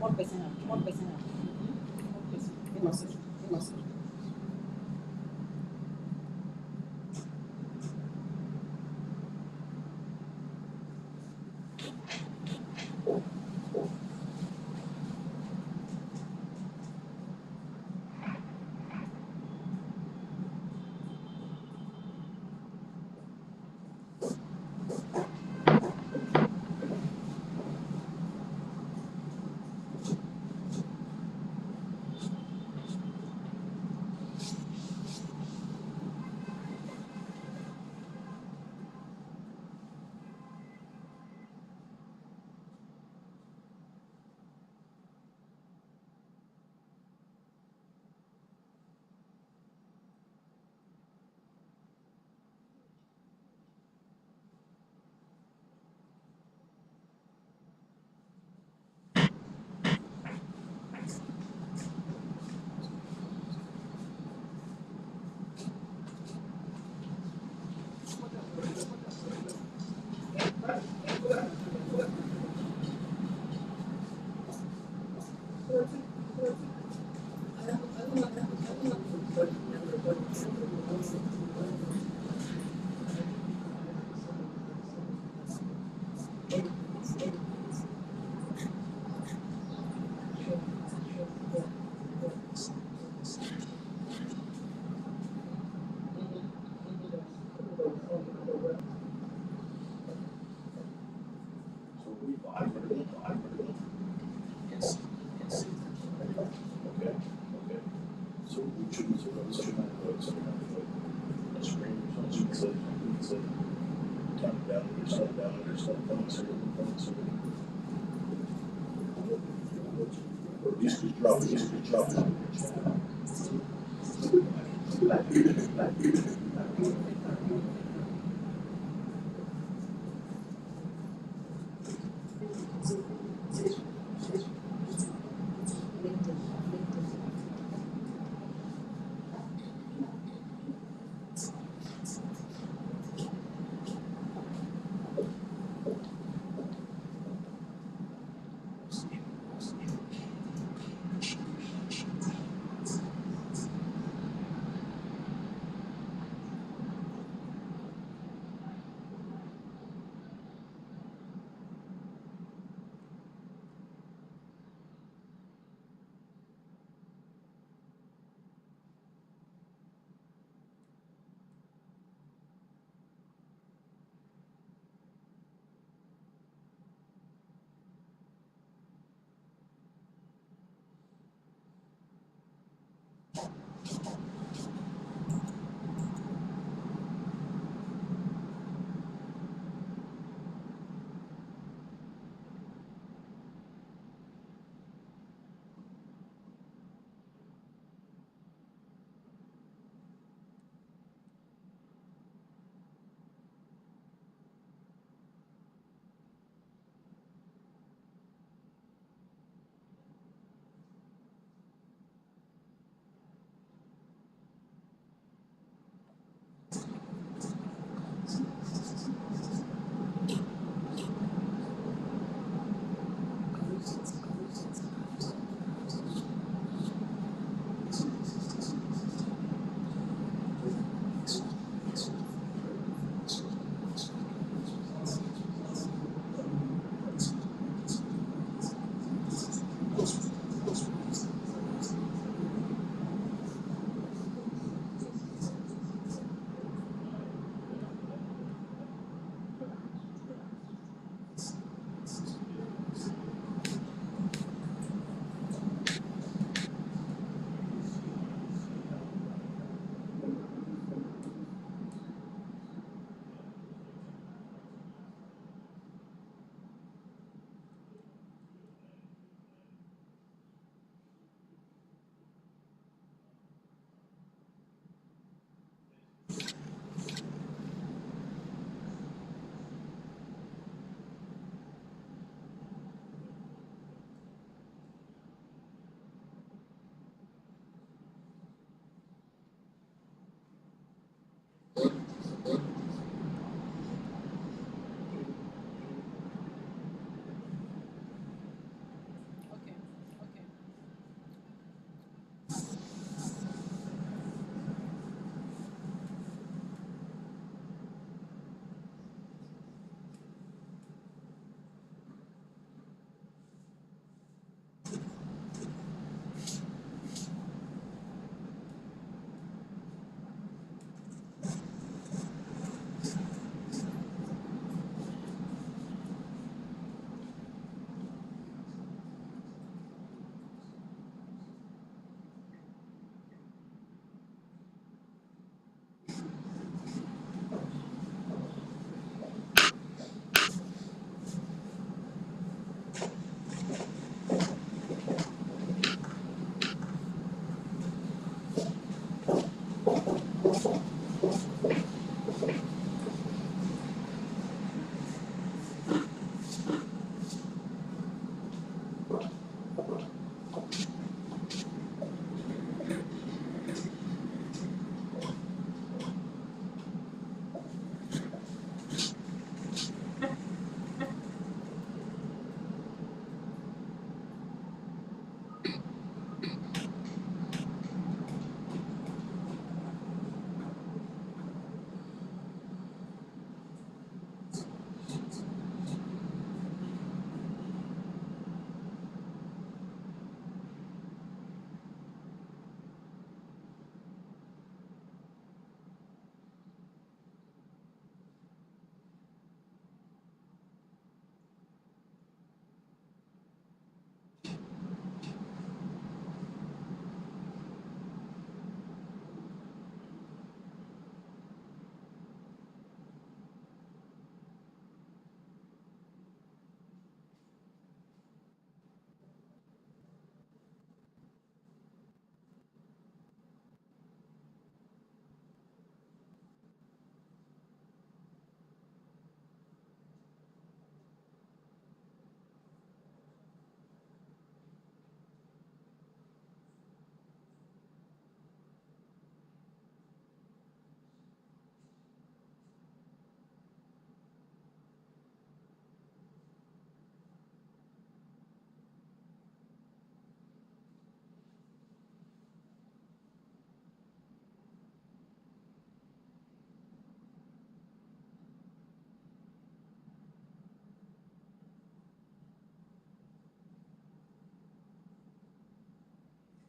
One person out. One person out. One person. Massage. Massage.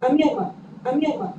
I'm here, ma. I'm here, ma.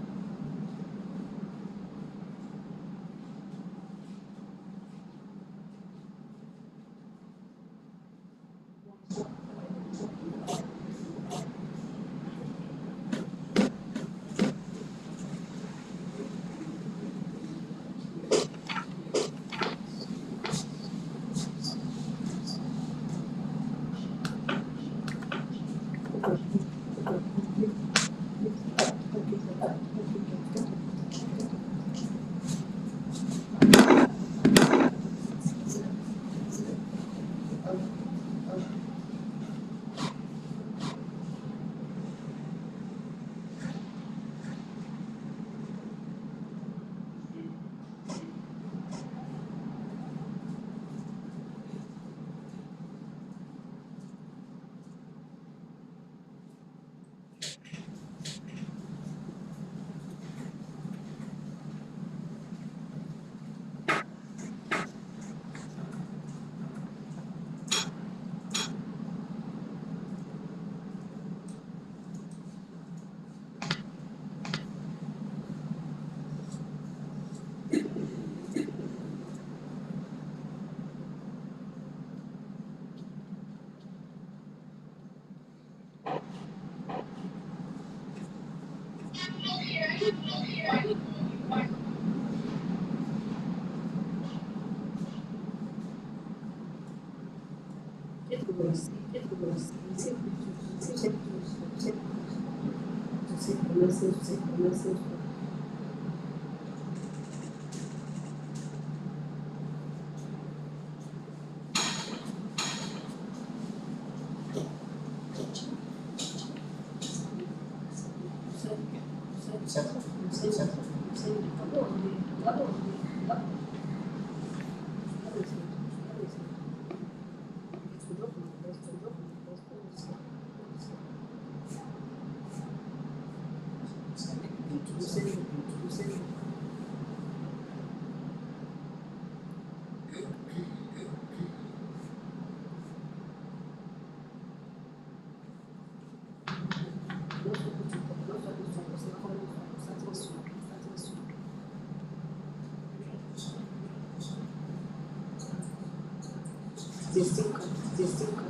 They still come. They still come.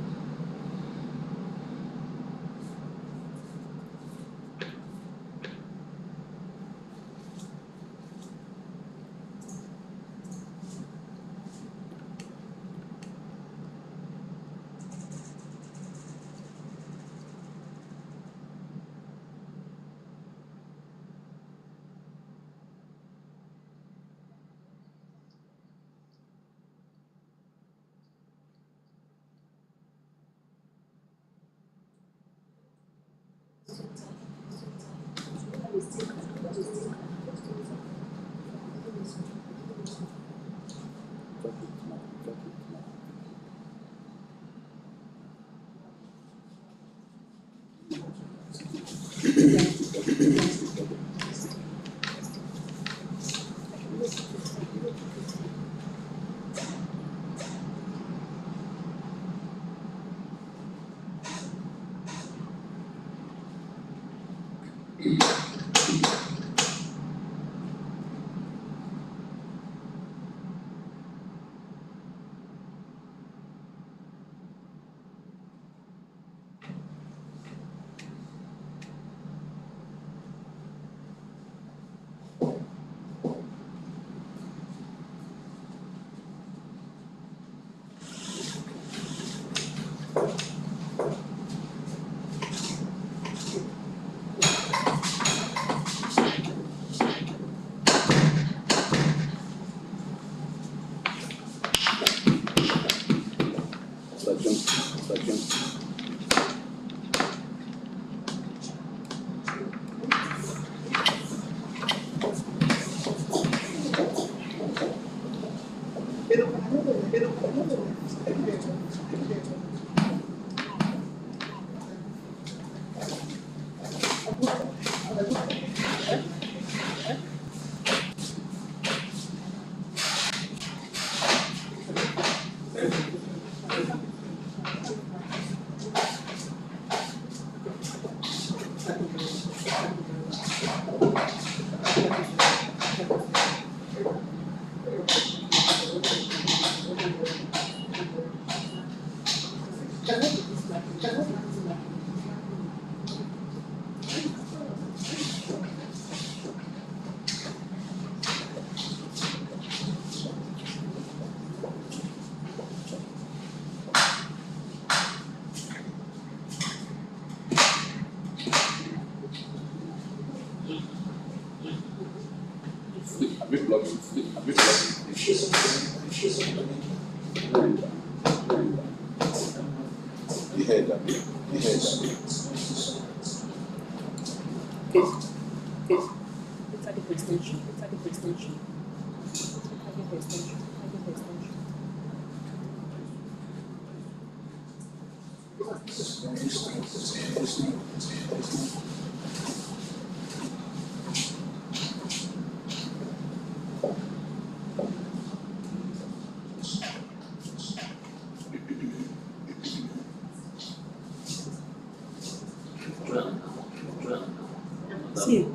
See,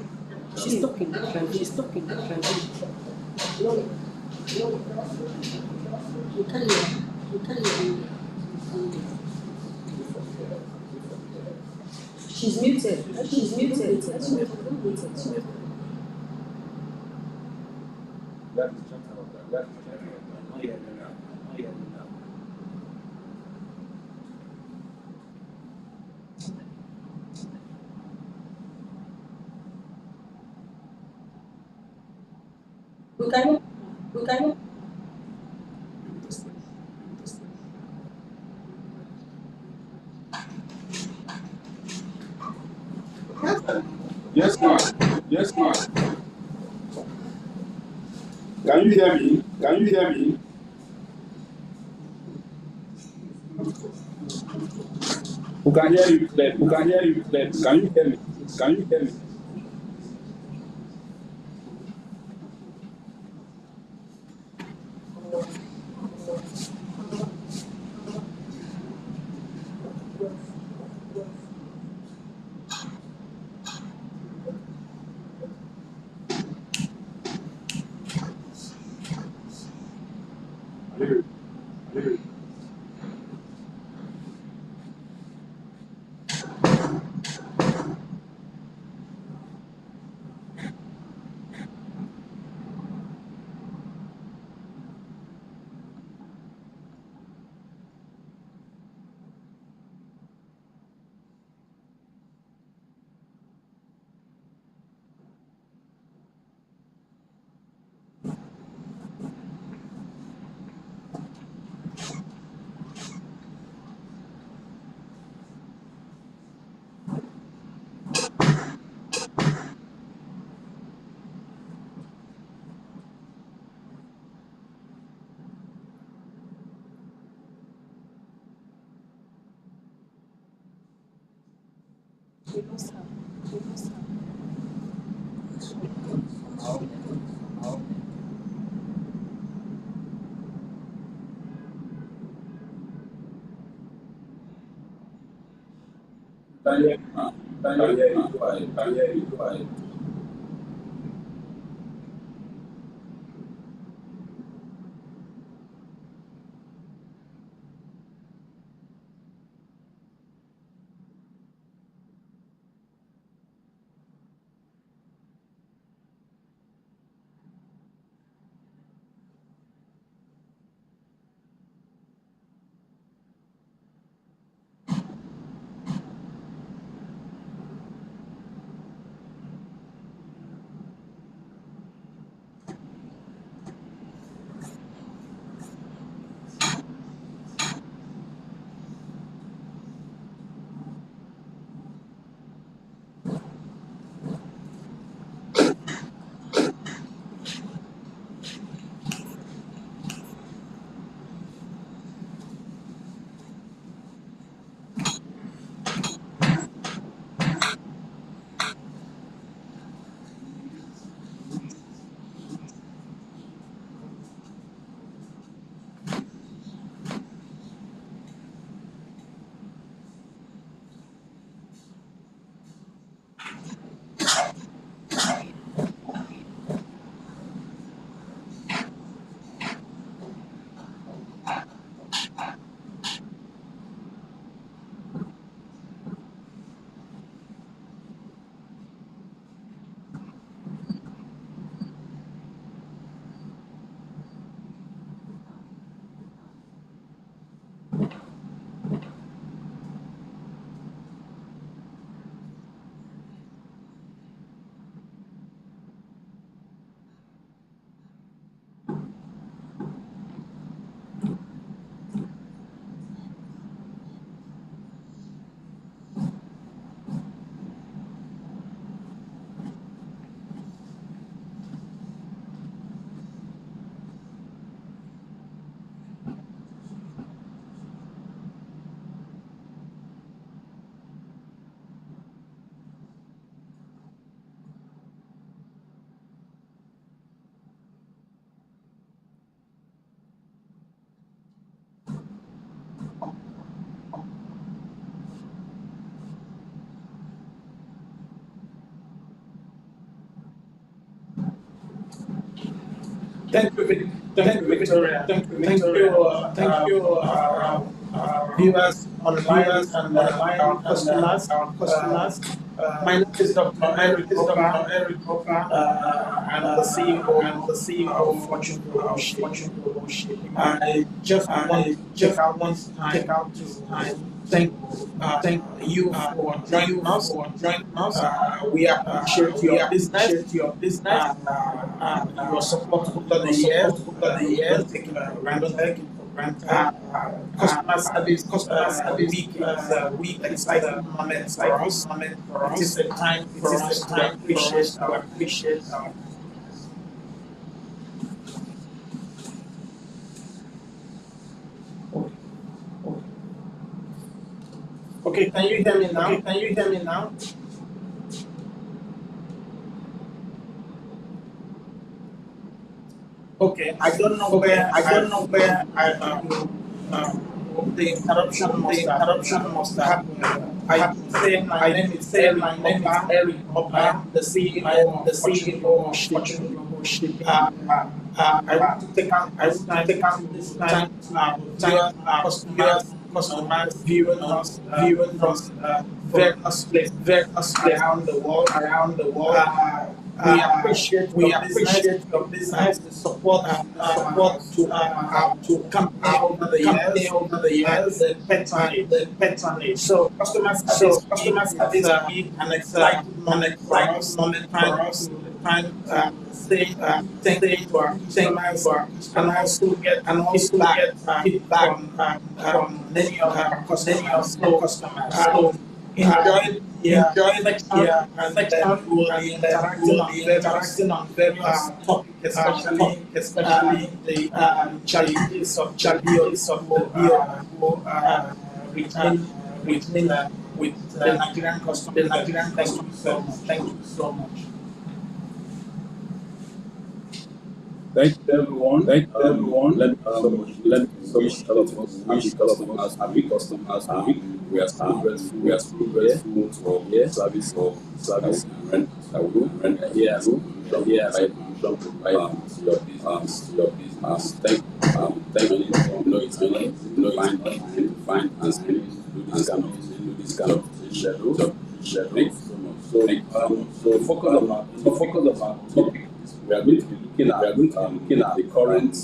she's talking. She's talking. You can't hear. You can't hear. She's muted. She's muted. She's muted. We cannot. Yes, ma'am. Yes, ma'am. Can you hear me? Can you hear me? Who can hear you clearly? Who can hear you clearly? Can you hear me? Can you hear me? We lost her. Thank you, Victoria. Thank you, viewers online, our customers. My name is Dr. Eric Oka, and the CEO of Fortune Global Shipping. I just want to take out this time. Thank you for joining us. We appreciate your business, your support over the years. Taking for granted. Customer service week is a week exciting moment for us. It is a time for us to appreciate. Okay, can you hear me now? Okay, I don't know where the interruption must have happened. I say my name is Eric Oka, the CEO of Fortune Global Shipping. I want to take out this time to thank our customers viewing us from various places around the world. We appreciate your business, the support to company over the years, the patronage. So customer service be an exciting moment for us. Time say to our customers, and also get feedback from many of our customers. So enjoy section. We will be interacting on various topics, especially the challenges of the BO, retaining with the Nigerian Customs. Thank you so much. Thank you, everyone. Thank you, everyone. Let me wish all of us happy customers. We are so grateful. We are so grateful for service and rent here. Shop provide your business. Thank you. It's really find and do this kind of schedule. So focus on our topic. We are going to be looking at the current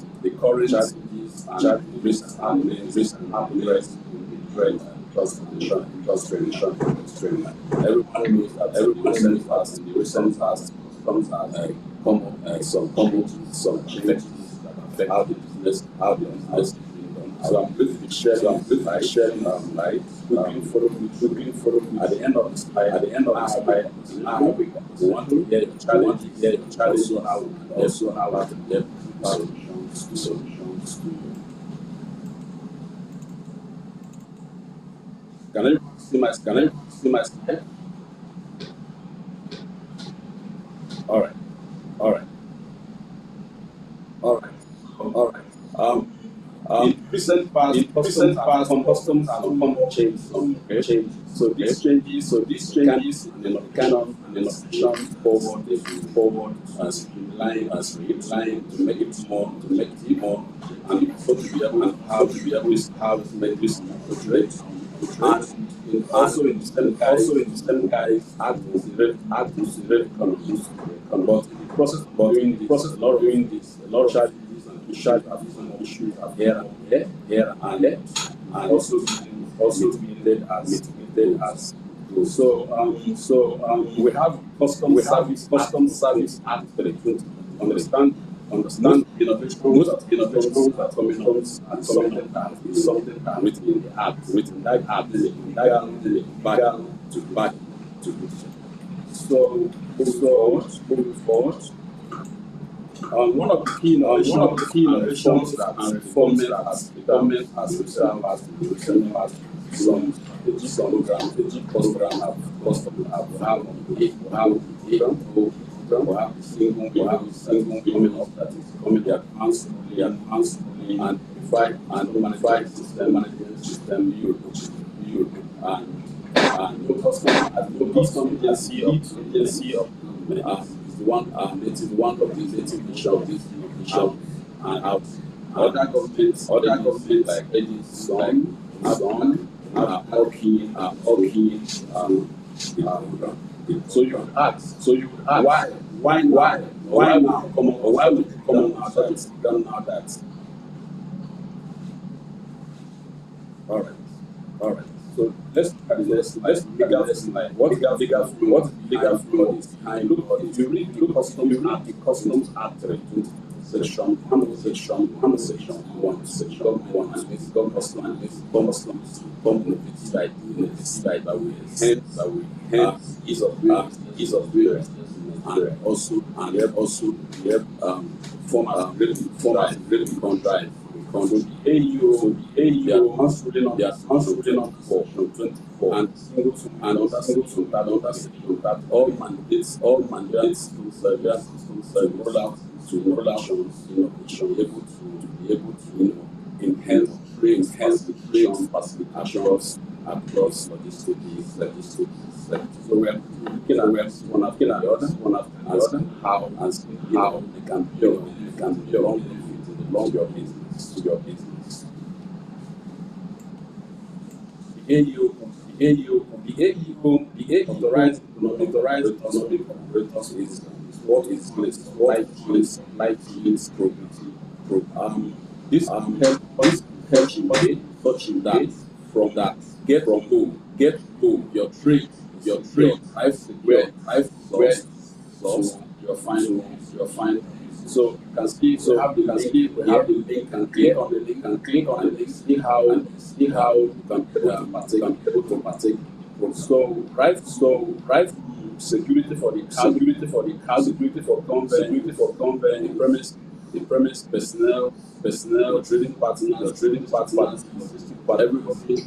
challenges and risks happening in trade, transportation. Everyone knows that the recent past comes as some challenges that affect how the business is being done. So I'm going to be sharing like looking for at the end of the slide. We want to hear your challenge, also how to get solutions to. Can I see my slide? All right. In recent past, customs have come changed. So these changes, kind of innovation forward as streamline to make it more, and also to be able to make this portrait. And also in the same guys act as the economies. But in the process of doing this, a lot of challenges and issues are here and there, and also mitigated as. So we have Customs Service Act 2020. Understand innovations that coming up and something that written in the act, back to so moving forward. One of the key innovations and reforms that the government has recently passed some strategic program we have single coming up that is coming the advanced and unified system management system Europe and no custom agency of is one of the native nations and other governments like Edison are key so you would ask why now come on, why would you come on now that all right. So let's dig out what is legal for this. And if you read the Customs Act 2020, section 1, and it's got customs by way ease of doing, and also format really drive. So the AU they are consulting on for 24 and other section that all mandates to roll out innovation able to enhance facilitation across logistics. So we are looking at the other how they can be a long benefit in the long business. The AU authorized economic operators is what is light yields program. This help such that from that get home your trade life source your fine. So you can see we have the link and click on the link see how you can able to partake. So right security for the car, security for conveying the premise personnel, trading partners, but everybody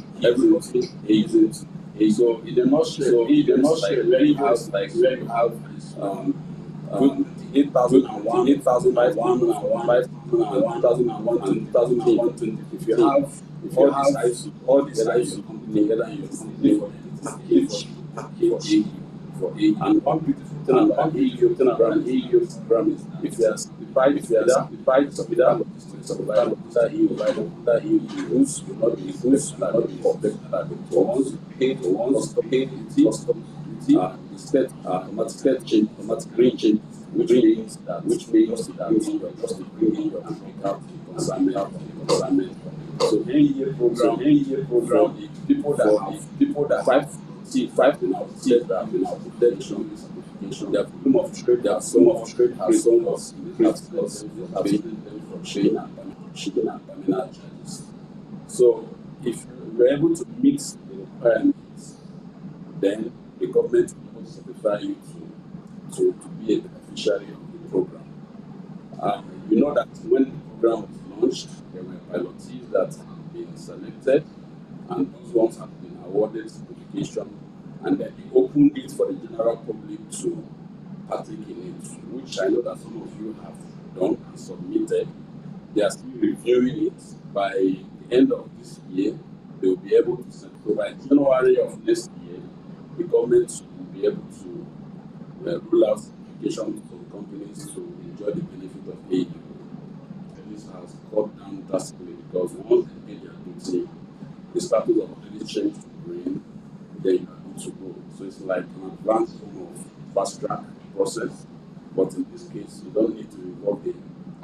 agents So in the nutshell, where you have 8,001, 8,001, 2,020. If you have all these sides together in your company for age, and one beautiful thing about AEO program is if you are certified that you use will not be used not be public. So once you pay custom duty, the state automatic change, which means that you bring in your Africa consignment. So AEO program, people that five in our state that have been application, their volume of trade has increased from shipping and terminal charges. So if you're able to meet the requirements, then the government will certify you to be a beneficiary of the program. You know that when the program was launched, there were pilotees that have been selected, and those ones have been awarded certification, and then they opened it for the general public to partake in it, which I know that some of you have done and submitted. They are still reviewing it. By the end of this year, they will be able to send. So by January of next year, the government will be able to roll out certification for companies to enjoy the benefit of AEO. This has cut down drastically because once they pay their duty, the status of already changed to green, then you are good to go. So it's like an advanced form of fast track process, but in this case, you don't need to involve the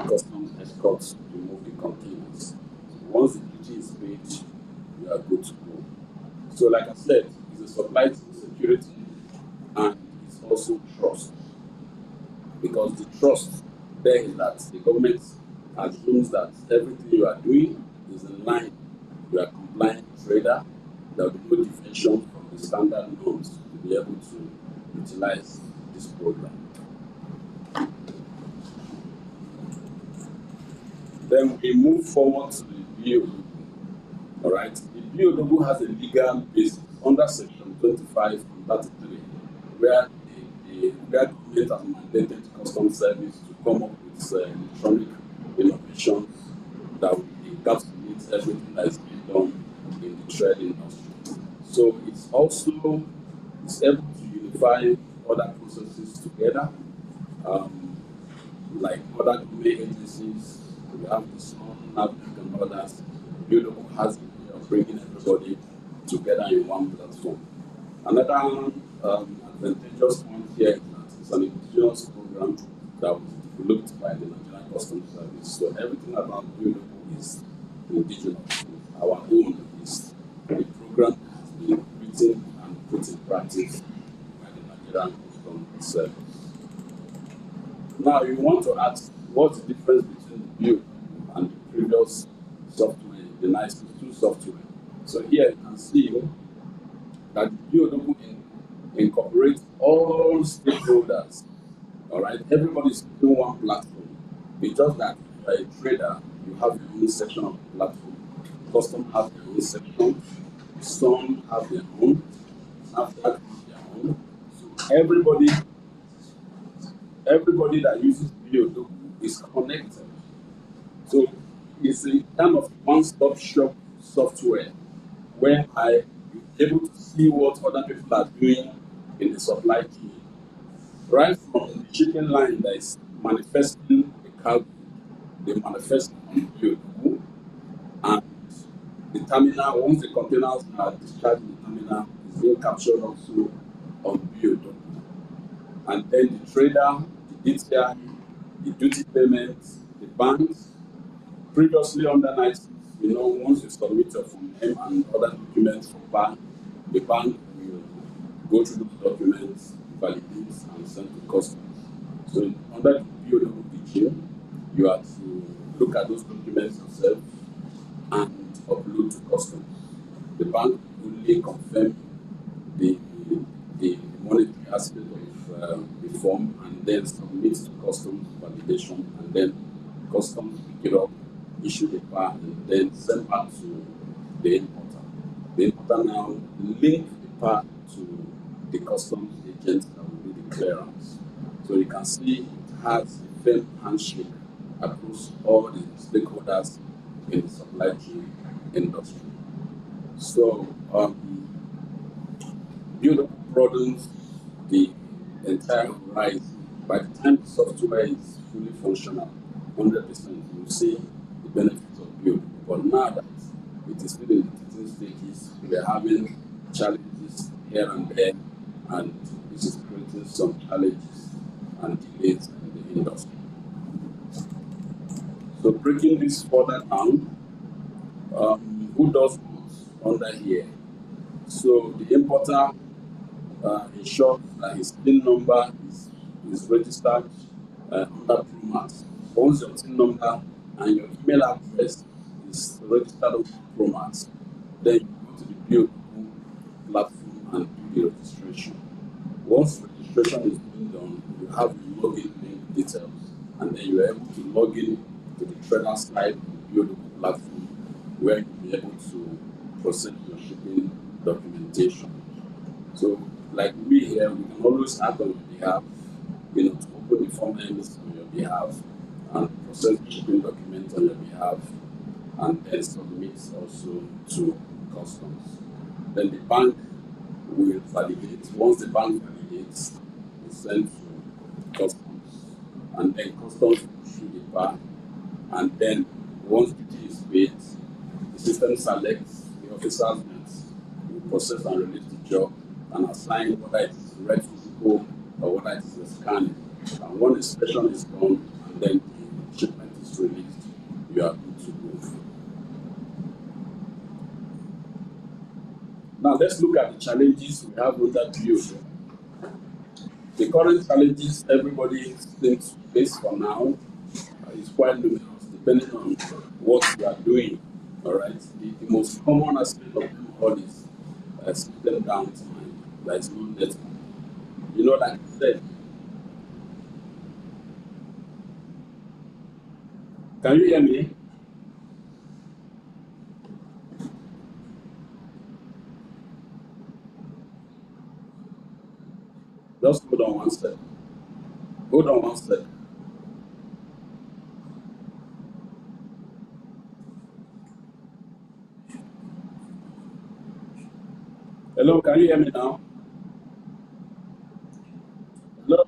customs escorts to move the containers. Once the duty is paid, you are good to go. So, like I said, it's a supply chain security and it's also trust. Because the trust there is that the government assumes that everything you are doing is in line. You are compliant trader. There will be no deviation from the standard norms to be able to utilize this program. Then we move forward to the BOW. All right. The BOW has a legal basis under Section 25 and 33, where the government has mandated customs service to come up with electronic innovations that will encapsulate everything that is being done in the trade industry. So it's able to unify other processes together, like other government agencies. We have the SON, NAVDAC, and others. BOW has a way of bringing everybody together in one platform. Another advantageous point here is that it's an indigenous program that was developed by the Nigerian Customs Service. So everything about BOW is indigenous. Our own is a program that has been written and put in practice by the Nigerian Customs Service. Now you want to ask what's the difference between the BOW and the previous software, the NICE 2 software. So here you can see that the BOW incorporates all stakeholders. All right, everybody's doing one platform. It's just that if you're a trader, you have your own section of the platform. Custom have their own section. Some have their own. NAVDAC have their own. So everybody that uses BOW is connected. So it's a kind of one-stop shop software where you're able to see what other people are doing in the supply chain. Right from the shipping line that is manifesting the cargo, they manifest on BOW, and the terminal, once the containers are discharged in the terminal, is being captured also on BOW. And then the trader, the DTI, the duty payments, the banks. Previously under NICE, once you submit your Form M and other documents for bank, the bank will go through those documents, validate, and send to customs. So under the BOW regime, you have to look at those documents yourself and upload to customs. The bank will only confirm the monetary aspect of the form and then submit to customs validation, and then customs pick it up, issue the PAN, and then send back to the importer. The importer now link the part to the customs agent that will do the clearance. So you can see it has a firm handshake across all the stakeholders in the supply chain industry. So build broadens the entire horizon. By the time the software is fully functional, 100%, you will see the benefits of build. But now that it is still in the teething stages, we are having challenges here and there, and this is creating some challenges and delays in the industry. So breaking this further down, who does what under here? So the importer ensures that his PIN number is registered under ProMax. Once your PIN number and your email address is registered on ProMax, then you go to the build platform and do the registration. Once registration is being done, you have your login link details, and then you are able to log in to the trader side of the build platform, where you'll be able to process your shipping documentation. So, like we here, we can always act on your behalf, to open the form ends on your behalf and process the shipping documents on your behalf, and then submit also to customs. Then the bank will validate. Once the bank validates, it's sent to customs, and then customs will issue the ban. And then once the key is paid, the system selects the officer's net, will process and release the job, and assign whether it is red physical or whether it is a scanning. And when inspection is done and then the shipment is released, you are good to go. Now let's look at the challenges we have with that view. The current challenges everybody seems to face for now is quite numerous, depending on what you are doing. All right. The most common aspect of them all is system downtime. There is no network. Like I said, can you hear me? Just hold on one sec. Hold on one sec. Hello, can you hear me now? Hello?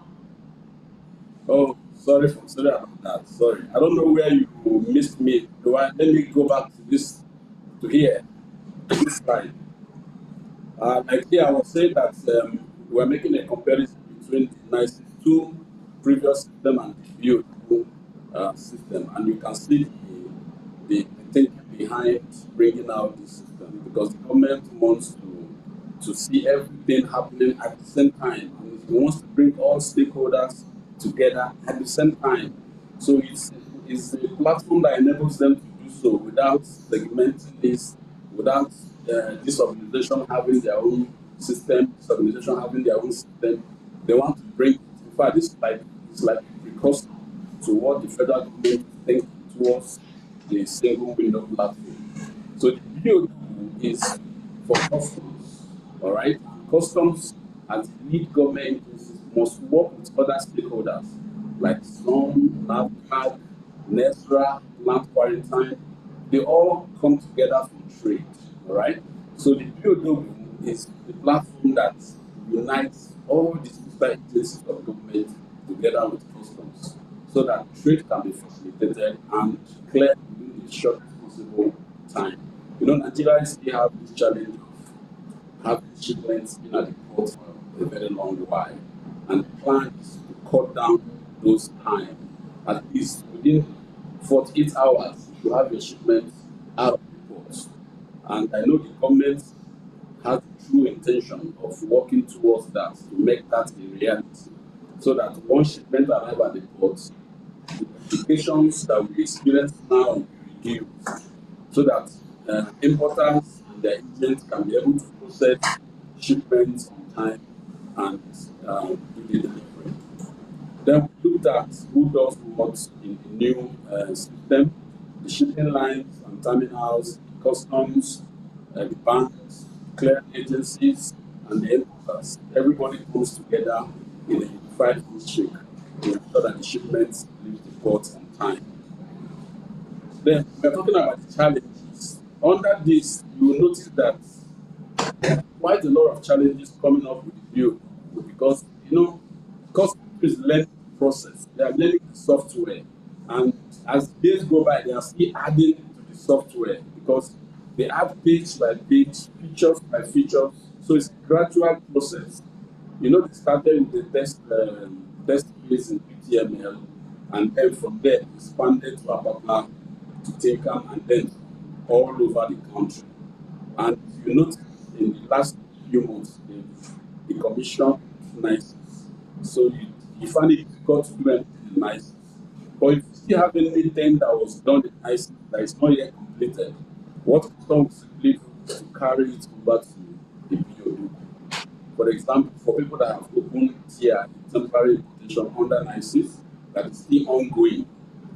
Oh, sorry about that. Sorry. I don't know where you missed me. Let me go back to here, this slide. Like here, I was saying that we're making a comparison between the NICE 2 previous system and the build system, and you can see the thinking behind bringing out this system, because the government wants to see everything happening at the same time, and it wants to bring all stakeholders together at the same time. So it's a platform that enables them to do so without segmenting this, without this organization having their own system, this organization having their own system. They want to bring, in fact, it's like a precursor to what the federal government thinks towards the single window platform. So the video is for customs, all right? Customs as lead government agencies must work with other stakeholders like SOM, NAVCAG, NESRA, Land Quarantine. They all come together for trade, all right? So the POW is the platform that unites all the sister agencies of government together with customs, so that trade can be facilitated and cleared within the shortest possible time. Nigeria still have this challenge of having shipments in at the port for a very long while, and the plan is to cut down those time. At least within 48 hours, you should have your shipments out of the port. And I know the government has the true intention of working towards that, to make that a reality, so that once shipment arrive at the port, the complications that we experience now will be reduced, so that importers and their agents can be able to process shipments on time and do the delivery. Then we looked at who does what in the new system: the shipping lines and terminals, customs, the banks, clearing agencies, and the headquarters. Everybody comes together in a unified handshake to ensure that the shipments leave the port on time. Then we are talking about the challenges. Under this, you will notice that quite a lot of challenges coming up with the build because because it's learning process. They are learning the software, and as days go by, they are still adding to the software because they add page by page, features by feature. So it's a gradual process. They started with the test phase in HTML, and then from there expanded to Apapa, to Tinkham, and then all over the country. And you notice in the last few months, the commission nice. So you find it difficult to do anything nice. But if you still have anything that was done in nice that is not yet completed, what comes simply to carry it over to the BOD. For example, for people that have opened tier temporary importation under NICES that is still ongoing,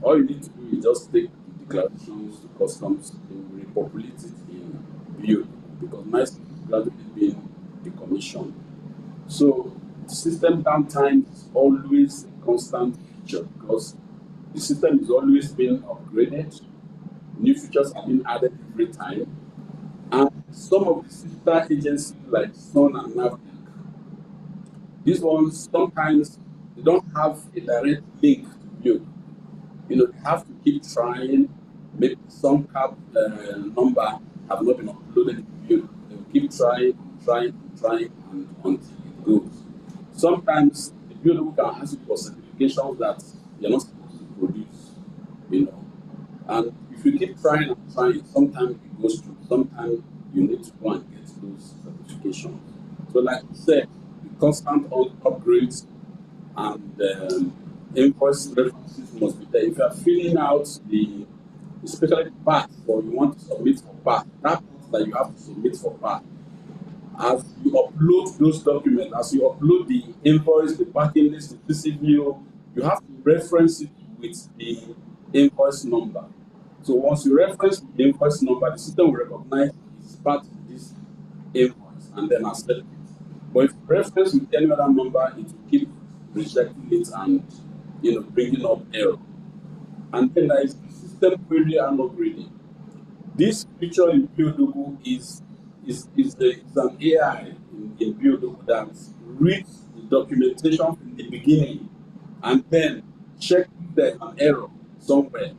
all you need to do is just take the declarations to customs and repopulate it in BOD because NICES is gradually being decommissioned. So system downtime is always a constant feature because the system is always being upgraded, new features are being added every time, and some of the sister agencies like Sun and NAVDAC, these ones sometimes they don't have a direct link to build. They have to keep trying. Maybe some cab number have not been uploaded to build. They will keep trying, and until it goes. Sometimes the builder can ask you for certifications that you're not supposed to produce. And if you keep trying and trying, sometimes it goes through. Sometimes you need to go and get those certifications. So, like I said, the constant upgrades and invoice references must be there. If you are filling out especially part, or you want to submit for part, that part that you have to submit for part, as you upload those documents, as you upload the invoice, the packing list, the TCVO, you have to reference it with the invoice number. So once you reference the invoice number, the system will recognize it's part of this invoice and then accept it. But if you reference with any other number, it will keep rejecting it and bringing up error. And then there is system query and upgrading. This feature in BioDogo is an AI in BioDogo that reads the documentation from the beginning and then check if there's an error somewhere.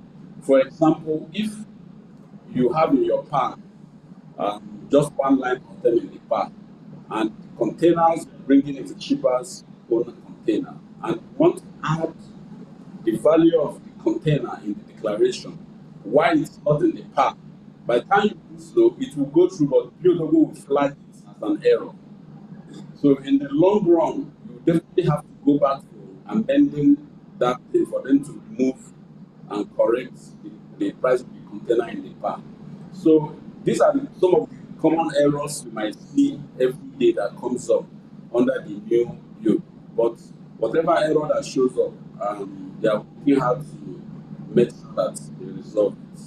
For example, if you have in your pack just one line content in the pack and containers bringing it to shippers own container and you want to add the value of the container in the declaration while it's not in the pack, by the time you do so, it will go through, but BioDogo will flag it as an error. So in the long run, you definitely have to go back to amending that thing for them to remove and correct the price of the container in the pack. So these are some of the common errors you might see every day that comes up under the new build. But whatever error that shows up, they are working hard to make sure that they resolve it.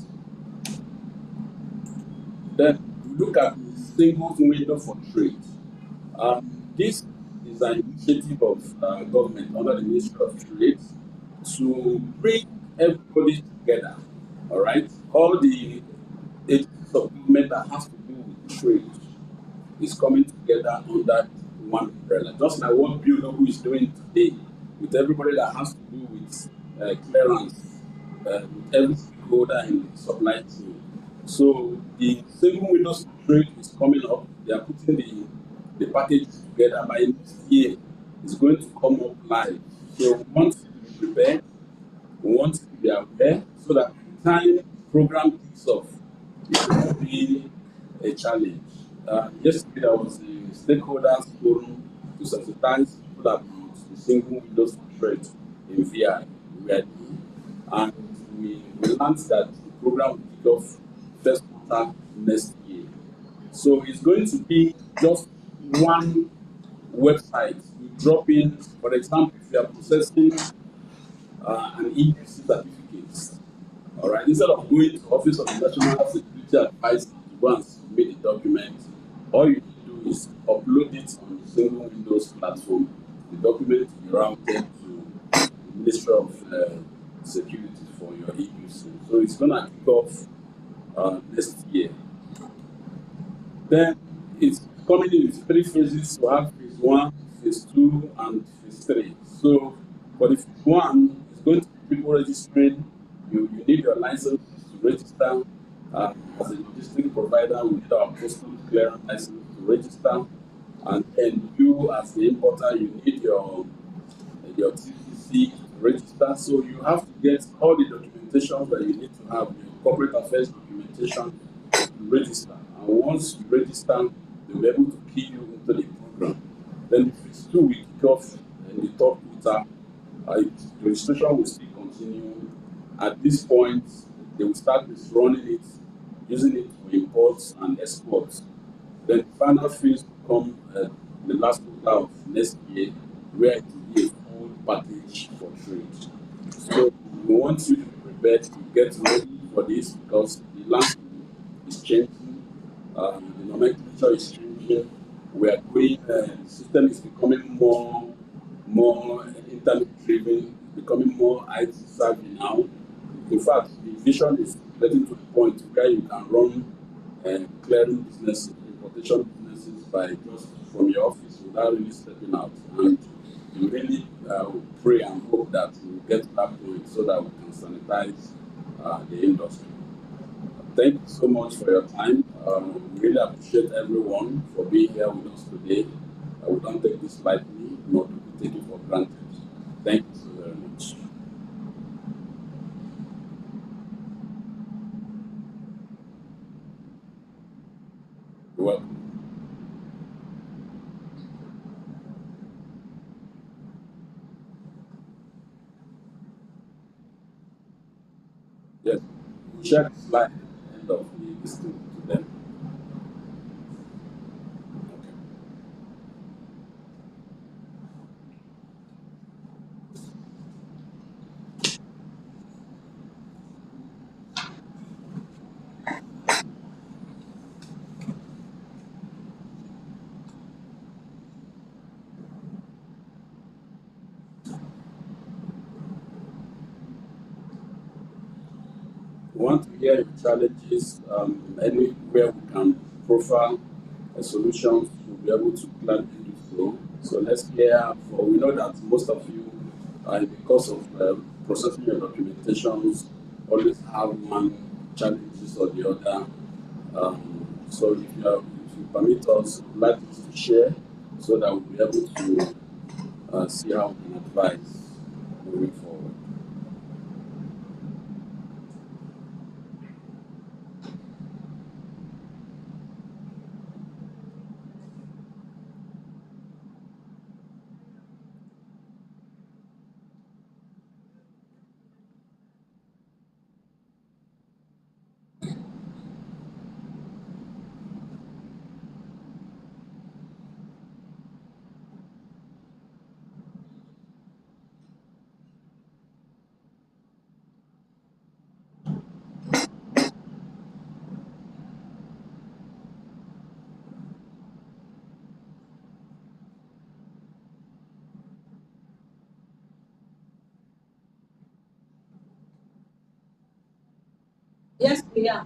Then we look at the single window for trade. This is an initiative of government under the Ministry of Trade to bring everybody together. All right, all the agencies of government that has to do with trade is coming together under one umbrella. Just like what BioDogo is doing today, with everybody that has to do with clearance, with every stakeholder in the supply chain. So the single windows for trade is coming up. They are putting the package together by next year. It's going to come up live. So we want to be prepared. We want to be aware so that the time the program kicks off, it will be a challenge. Yesterday there was a stakeholders forum to sensitize people about the single windows for trade in VI, and we learned that the program will kick off first quarter next year. So it's going to be just one website. You drop in, for example, if you are processing an EUC certificate, all right, instead of going to Office of the National Security Advisor to go and submit the document, all you do do is upload it on a single Windows platform. The document will be routed to the Ministry of Security for your e-use. So it's going to kick off next year. Then it's coming in with three phases. We have phase one, phase two, and phase three. So for the phase one, it's going to be people registering. You need your license to register. As a logistic provider, we need our postal clearance license to register. And then you, as the importer, you need your TCC to register. So you have to get all the documentation that you need to have, your corporate affairs documentation to register. And once you register, they'll be able to key you into the program. Then if it's 2 weeks off in the third quarter, registration will still continue. At this point, they will start running it, using it for imports and exports. Then the final phase will come the last quarter of next year, where it will be a full package for trade. So we want you to be prepared to get ready for this because the landscape is changing, the nomenclature is changing. We are going, the system is becoming more internet driven, becoming more IT savvy now. In fact, the vision is getting to the point where you can run clearing businesses, importation businesses by just from your office without really stepping out. And we really pray and hope that we get back to it so that we can sanitize the industry. Thank you so much for your time. We really appreciate everyone for being here with us today. We don't take this lightly, nor do we take it for granted. Thank you so very much. You're welcome. Yes, we'll share the slide at the end of the listing to them. Okay. We want to hear your challenges, anywhere we can profile a solution to be able to gladly do so. So let's hear, for we know that most of you, because of processing your documentations, always have one challenges or the other. So if you permit us, we'd like us to share so that we'll be able to see how we can advise moving forward. Yes, we are.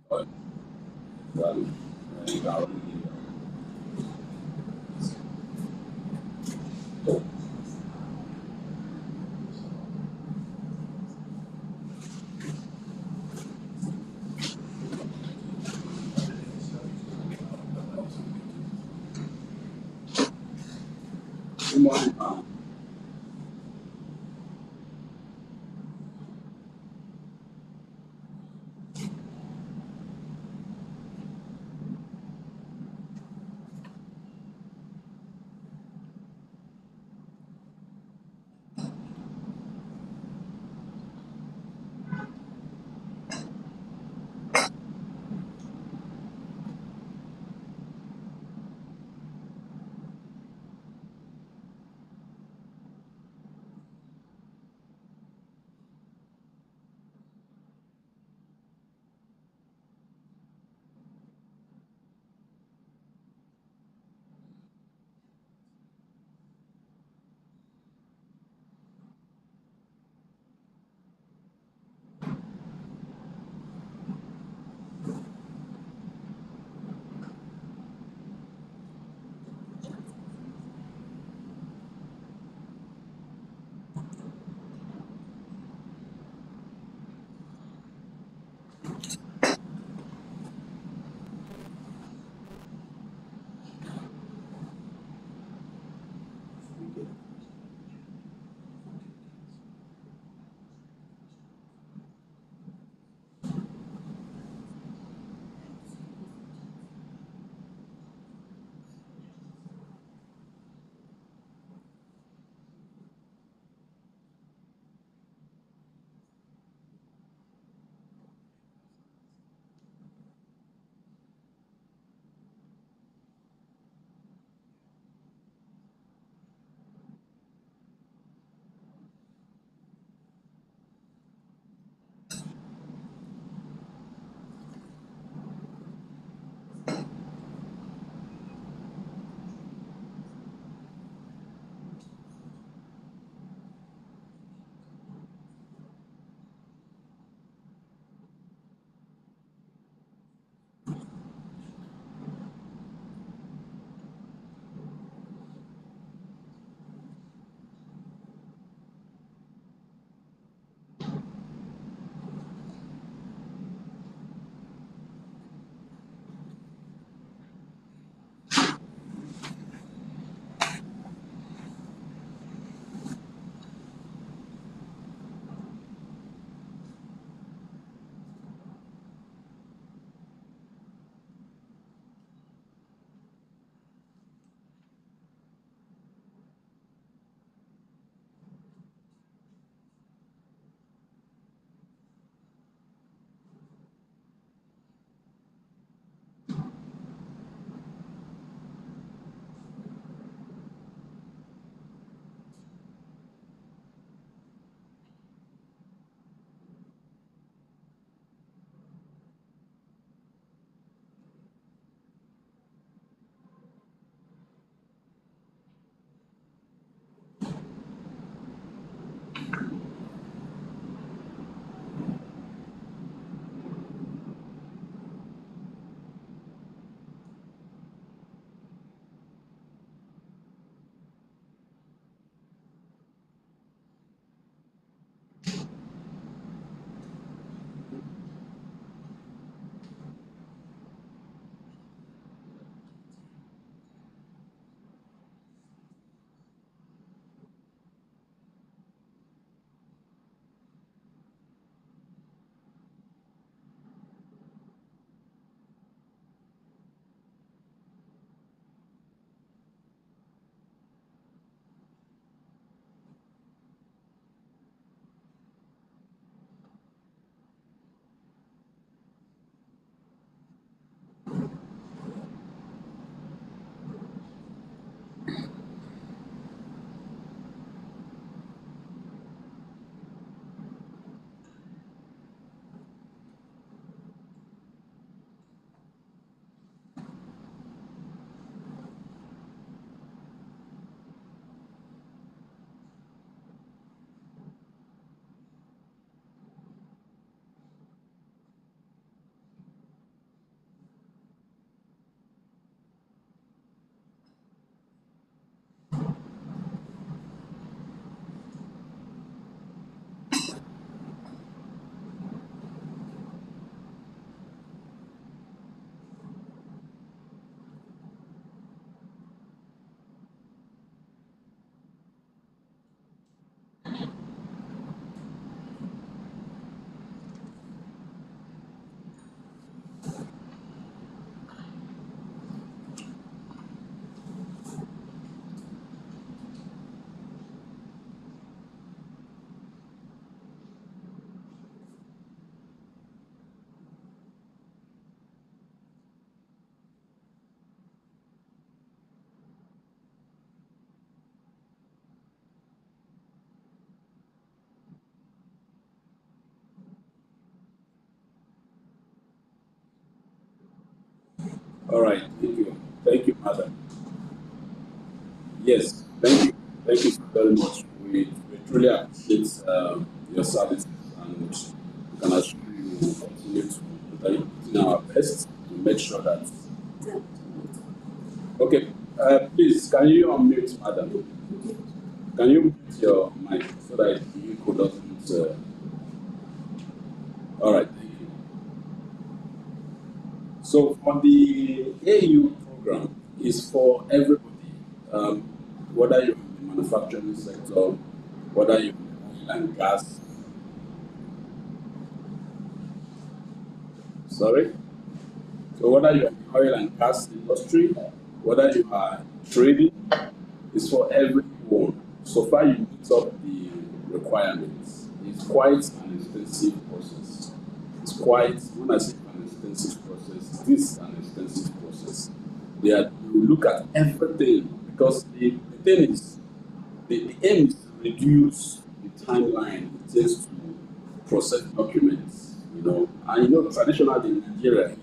But, well, uh, good morning. All right. Thank you. Thank you, madam. Yes. Thank you. Thank you very much. We truly appreciate your service, and we can assure you we will continue to put in our best to make sure that. Okay. Please, can you unmute, madam? Can you mute your mic so that you could doesn't. All right. Thank you. So for the AU program is for everybody, um, whether you're in the manufacturing sector, whether you're in oil and gas. Sorry. So whether you're in the oil and gas industry, whether you are trading, it's for everyone. So far you meet up the requirements. It's quite an expensive process. It's quite, when I say an expensive process, this is an expensive process. You look at everything because the thing is, the aim is to reduce the timeline it takes to process documents, And traditionally in Nigeria,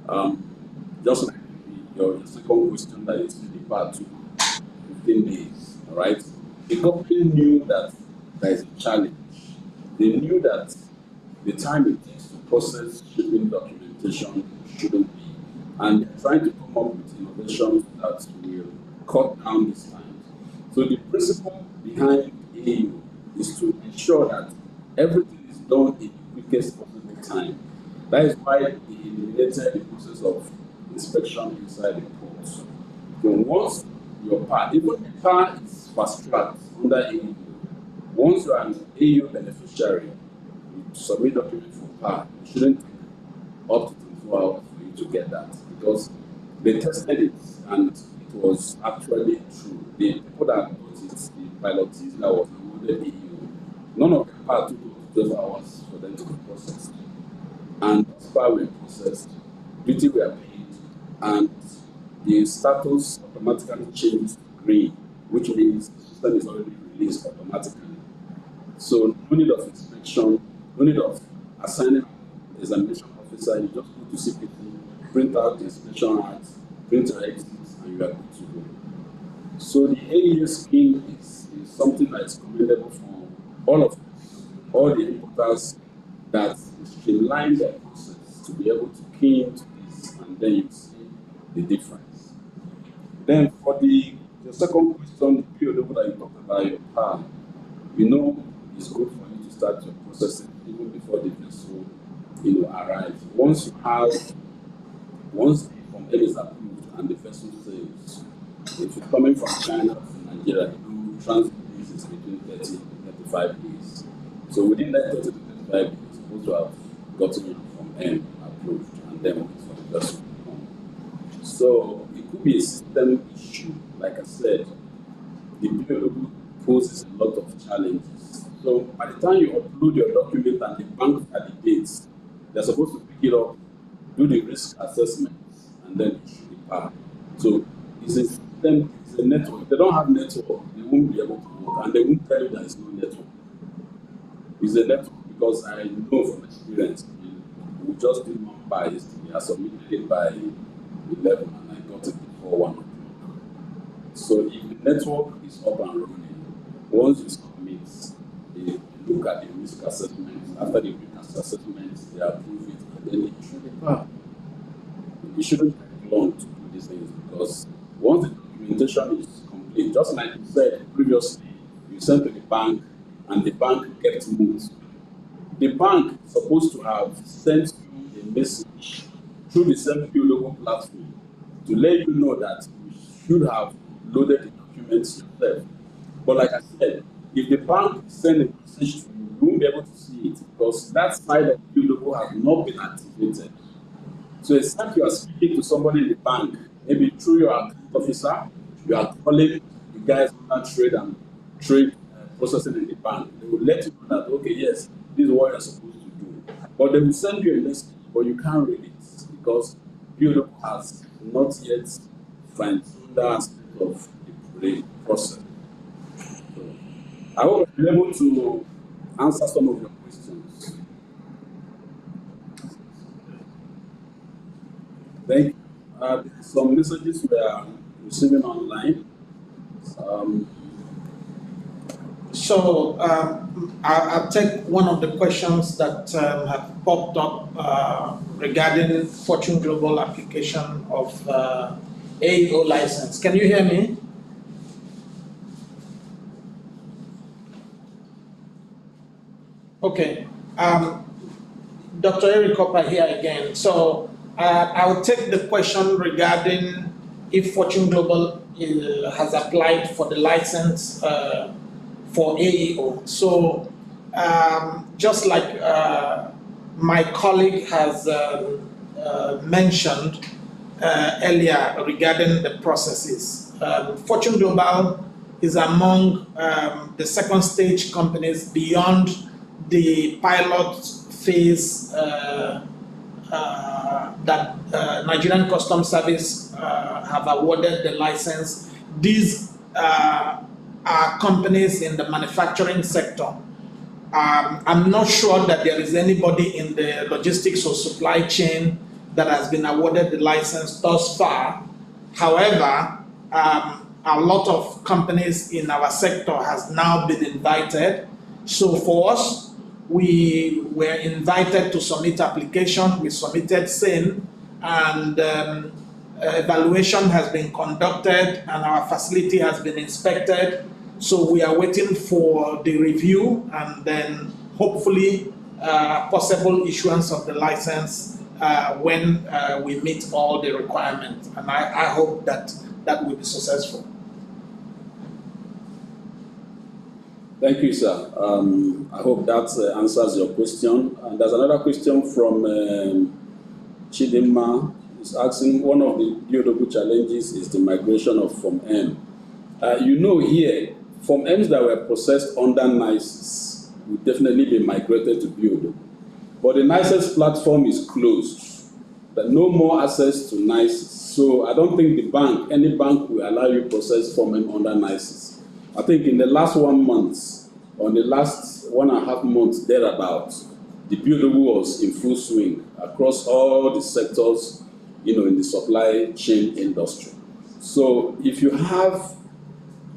um, just like your second question that is in the part to 15 days, all right? The company knew that there is a challenge. They knew that the time it takes to process shipping documentation shouldn't be. And they're trying to come up with innovations that will cut down this time. So the principle behind AU is to ensure that everything is done in the quickest possible time. That is why they eliminated the process of inspection inside the port. So once your part, even the part is fast tracked under AU, once you are an AU beneficiary, you submit document for PAR, it shouldn't take up to 24 hours for you to get that because they tested it and it was actually true. The people that got it, the pilotees that was awarded AU, none of the PAR took up to 12 hours for them to be processed. And PAR were processed, duty were paid, and the status automatically changed to green, which means the system is already released automatically. So no need of inspection, no need of assigning examination officer. You just go to CPT, print out the inspection act, print your exits, and you are good to go. So the AEA scheme is something that is commendable for all of us, all the importers that streamline their process to be able to key into this, and then you see the difference. Then for the second question, the POW that you talked about, your PAR, it's good for you to start your processing even before the vessel, arrives. Once the Form L is approved and the vessel sails, if it's coming from China to Nigeria, transit days is between 30 to 35 days. So within that 30 to 35 days, you're supposed to have gotten your Form M approved and then wait for the vessel to come. So it could be a system issue. Like I said, the POW poses a lot of challenges. So by the time you upload your document and the bank validates, they're supposed to pick it up, do the risk assessments, and then issue the PAR. So it's a system, it's a network. If they don't have network, they won't be able to work, and they won't tell you there is no network. It's a network because I know from experience, we just did one PAR yesterday. I submitted it by 11 and I got it before 1 o'clock. So if the network is up and running, once you submit, they look at the risk assessment. After the risk assessment, they approve it, and then they issue the PAR. It shouldn't take long to do these things because once the documentation is complete, just like you said previously, you send to the bank and the bank gets moved. The bank is supposed to have sent you a message through the same POW platform to let you know that you should have loaded the documents yourself. But like I said, if the bank send a message to you, you won't be able to see it because that side of POW has not been activated. So it's like you are speaking to somebody in the bank, maybe through your account officer, you are calling the guys on trade processing in the bank. They will let you know that, okay, yes, this is what you're supposed to do. But they will send you a message, but you can't read it because POW has not yet fine-tuned that aspect of the process. So I hope I'm able to answer some of your questions. Thank you. Some messages we are receiving online. I'll take one of the questions that have popped up regarding Fortune Global application of AEO license. Can you hear me? Okay. Dr. Eric Copper here again. So I'll take the question regarding if Fortune Global has applied for the license for AEO. So just like my colleague has mentioned earlier regarding the processes, Fortune Global is among the second stage companies beyond the pilot phase that Nigerian Customs Service have awarded the license. These are companies in the manufacturing sector. I'm not sure that there is anybody in the logistics or supply chain that has been awarded the license thus far. However, a lot of companies in our sector has now been invited. So for us, we were invited to submit application. We submitted same, and evaluation has been conducted, and our facility has been inspected. So we are waiting for the review, and then hopefully possible issuance of the license when we meet all the requirements. And I hope that that will be successful. Thank you, sir. I hope that answers your question. And there's another question from Chidinma. He's asking, one of the BOW challenges is the migration of Form M. Here, Form M's that were processed under NICES will definitely be migrated to BOW. But the NICES platform is closed. There's no more access to NICES. So I don't think any bank will allow you to process Form M under NICES. I think in the last 1 month, or the last 1.5 months thereabouts, the BOW was in full swing across all the sectors, in the supply chain industry. So if you have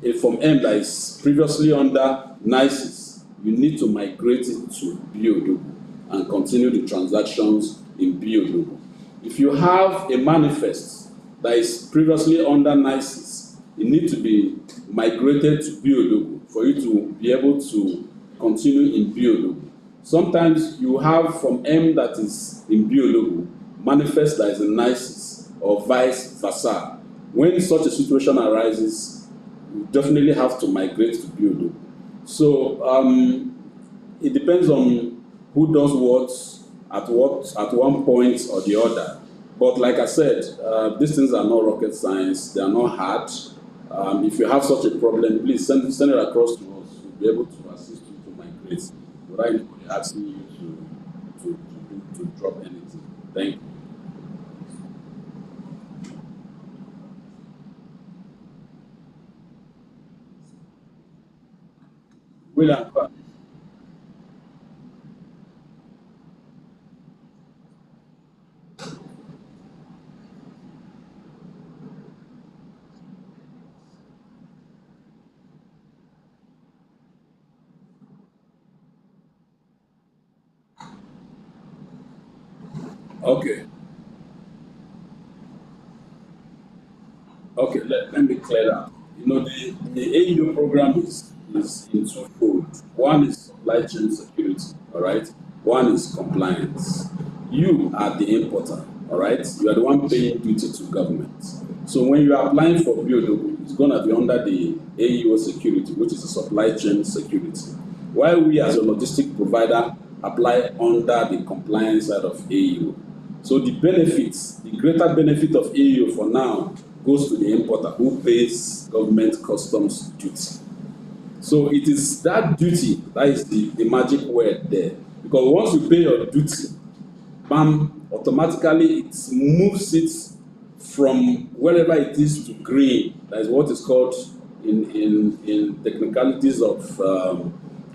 a Form M that is previously under NICES, you need to migrate it to BOW and continue the transactions in BOW. If you have a manifest that is previously under NICES, it needs to be migrated to BOW for you to be able to continue in BOW. Sometimes you have Form M that is in BOW, manifest that is in NICES, or vice versa. When such a situation arises, you definitely have to migrate to BOW. So it depends on who does what at one point or the other. But like I said, these things are not rocket science, they are not hard. If you have such a problem, please send it across to us. We'll be able to assist you to migrate without anybody asking you to drop anything. Thank you. William. Okay. Okay, let me clear that. The AEO program is in twofold. One is supply chain security, all right? One is compliance. You are the importer, all right? You are the one paying duty to government. So when you are applying for BOW, it's going to be under the AEO security, which is a supply chain security. While we as a logistic provider apply under the compliance side of AEO. So the greater benefit of AEO for now goes to the importer who pays government customs duty. So it is that duty that is the magic word there. Because once you pay your duty, BAM, automatically it moves it from wherever it is to green. That is what is called in technicalities of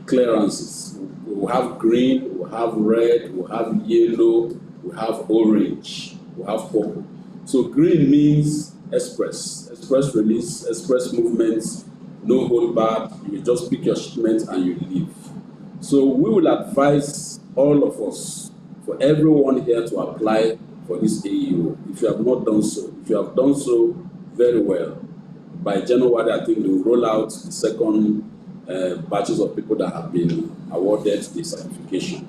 clearances. We have green, we have red, we have yellow, we have orange, we have purple. So green means express release, express movements, no hold back. You just pick your shipment and you leave. So we will advise all of us, for everyone here, to apply for this AEO. If you have not done so, if you have done so, very well. By January, I think they will roll out the second batches of people that have been awarded the certification.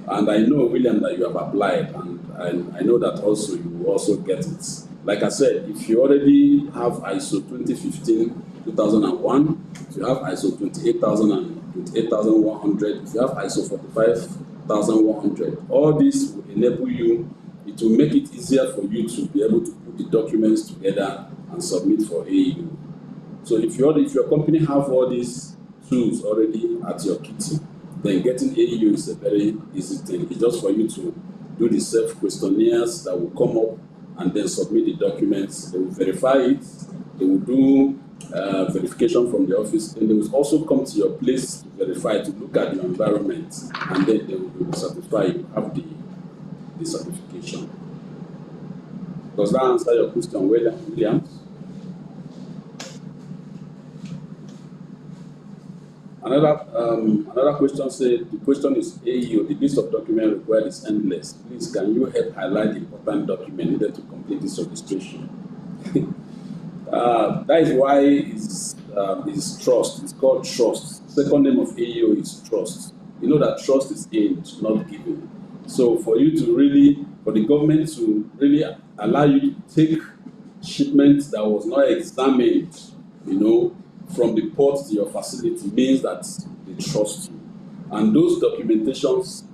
And I know, William, that you have applied, and I know that also you will also get it. Like I said, if you already have ISO 2015, 2001, if you have ISO 28000 and 28100, if you have ISO 45100, all this will enable you, it will make it easier for you to be able to put the documents together and submit for AEO. So if your company have all these tools already at your kitty, then getting AEO is a very easy thing. It's just for you to do the self-questionnaires that will come up and then submit the documents. They will verify it. They will do verification from the office. And they will also come to your place to verify, to look at your environment, and then they will certify you have the certification. Does that answer your question, Williams? Another question said, the question is AEO, the list of documents required is endless. Please, can you help highlight the important document needed to complete this registration? That is why it's trust. It's called trust. Second name of AEO is trust. You know that trust is gained, not given. So for the government to really allow you to take shipment that was not examined, from the port to your facility, means that they trust you. And those documentations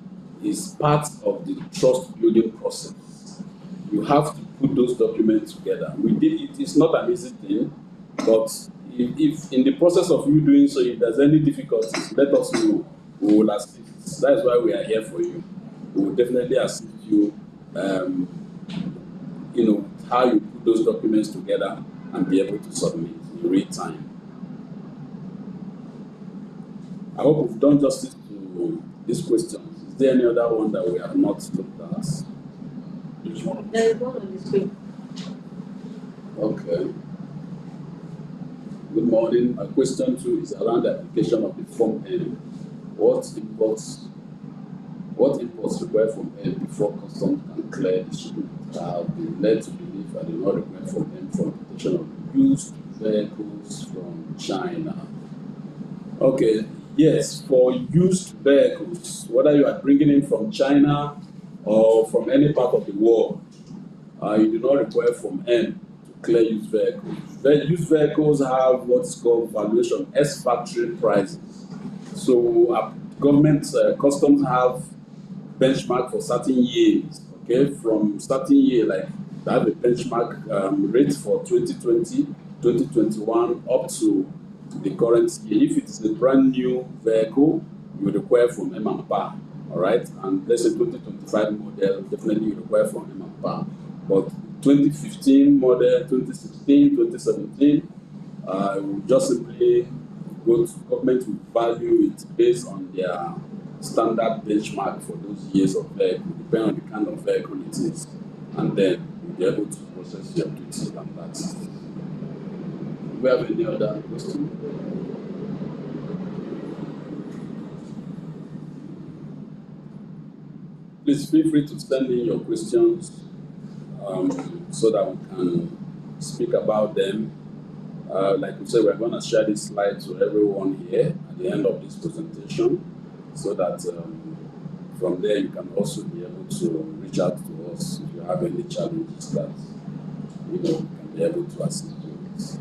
is part of the trust building process. You have to put those documents together. We did it. It's not an easy thing, but if in the process of you doing so, if there's any difficulties, let us know. We will assist. That's why we are here for you. We will definitely assist you. How you put those documents together and be able to submit in real time. I hope we've done justice to this question. Is there any other one that we have not looked at? There is one on the screen. Okay. Good morning. My question 2 is around the application of the Form N. What imports required Form N before customs can clear the shipment? I have been led to believe I do not require Form N for importation of used vehicles from China. Okay. Yes, for used vehicles, whether you are bringing in from China or from any part of the world, you do not require Form N to clear used vehicles. Used vehicles have what's called valuation, ex-factory prices. So government customs have benchmark for certain years. Okay, from certain year, like they have a benchmark rate for 2020, 2021 up to the current year. If it is a brand new vehicle, you require Form M and PA. All right, and let's say 2025 model, definitely you require Form M and PA. But 2015 model, 2016, 2017, we just simply go to government will value it based on their standard benchmark for those years of vehicle, depending on the kind of vehicle it is, and then you'll be able to process your duty and that. Do we have any other question? Please feel free to send in your questions so that we can speak about them. Like we said, we're going to share this slide to everyone here at the end of this presentation, so that from there you can also be able to reach out to us if you have any challenges that we can be able to assist you with.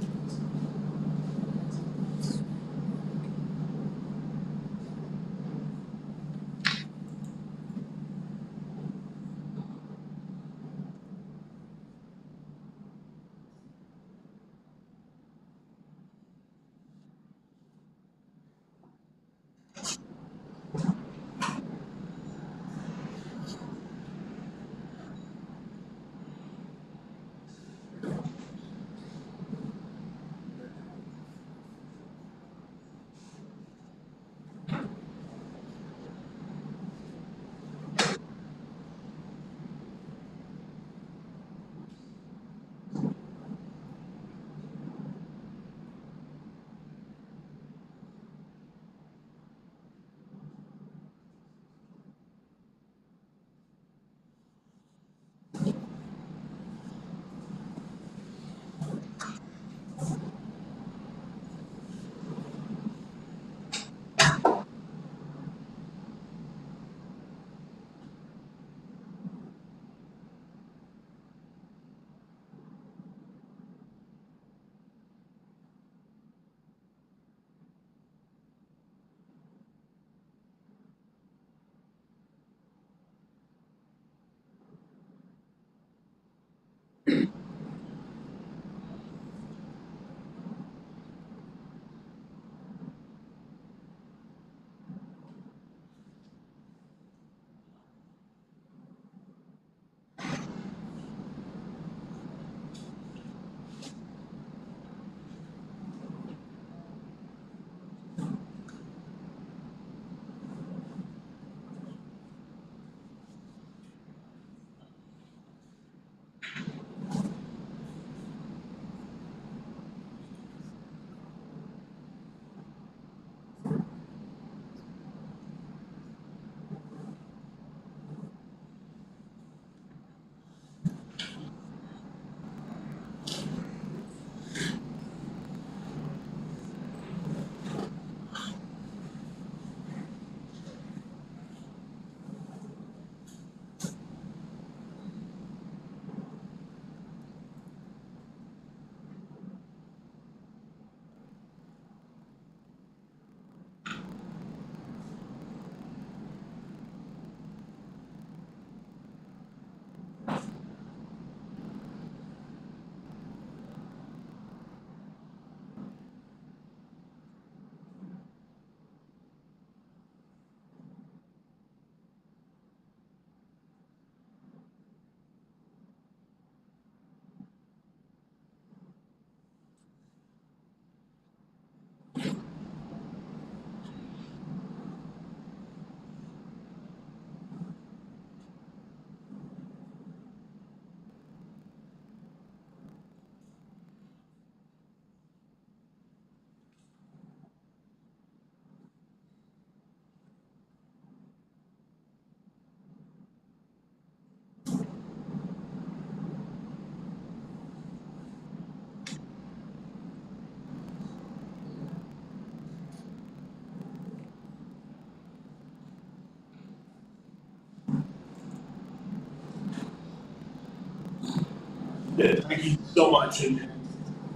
Yeah, thank you so much, and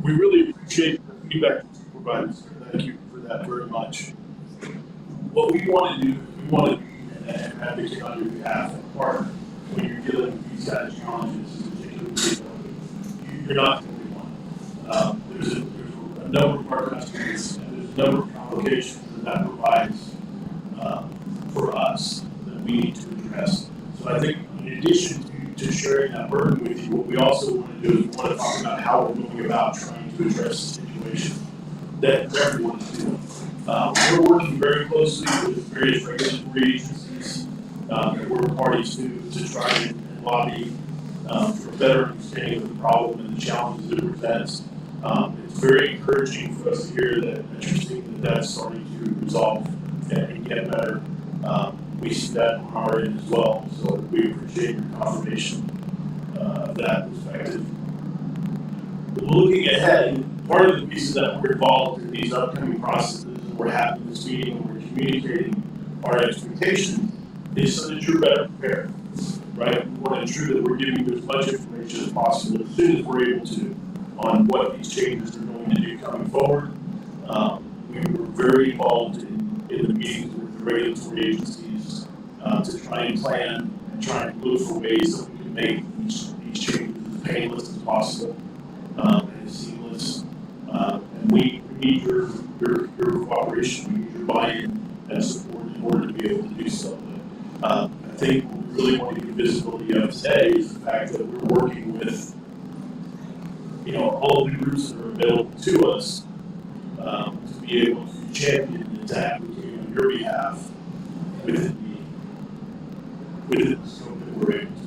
we really appreciate the feedback you provided. Thank you for that very much. What we want to do is we want to be an advocate on your behalf and partner when you're dealing with these kind of challenges, particularly you're not the only one. There's a number of our customers, and there's a number of complications that provides for us that we need to address. So I think in addition to sharing that burden with you, what we also want to do is we want to talk about how we're going about trying to address the situation that everyone is doing. We're working very closely with various regulatory agencies that we're parties to try and lobby for a better understanding of the problem and the challenges it presents. It's very encouraging for us to hear that you're seeing that that's starting to resolve and get better. We see that on our end as well, so we appreciate your confirmation of that perspective. Looking ahead, part of the reason that we're involved in these upcoming processes, and we're having this meeting, and we're communicating our expectations, is so that you're better prepared, right? We want to ensure that we're giving you as much information as possible as soon as we're able to on what these changes are going to do coming forward. We were very involved in the meetings with the regulatory agencies to try and plan and try and look for ways that we can make these changes as painless as possible. And seamless. And we need your cooperation, we need your buy-in and support in order to be able to do so. But, I think what we really want to give visibility of today is the fact that we're working with, all of the groups that are available to us to be able to champion and to advocate on your behalf within the scope that we're able to.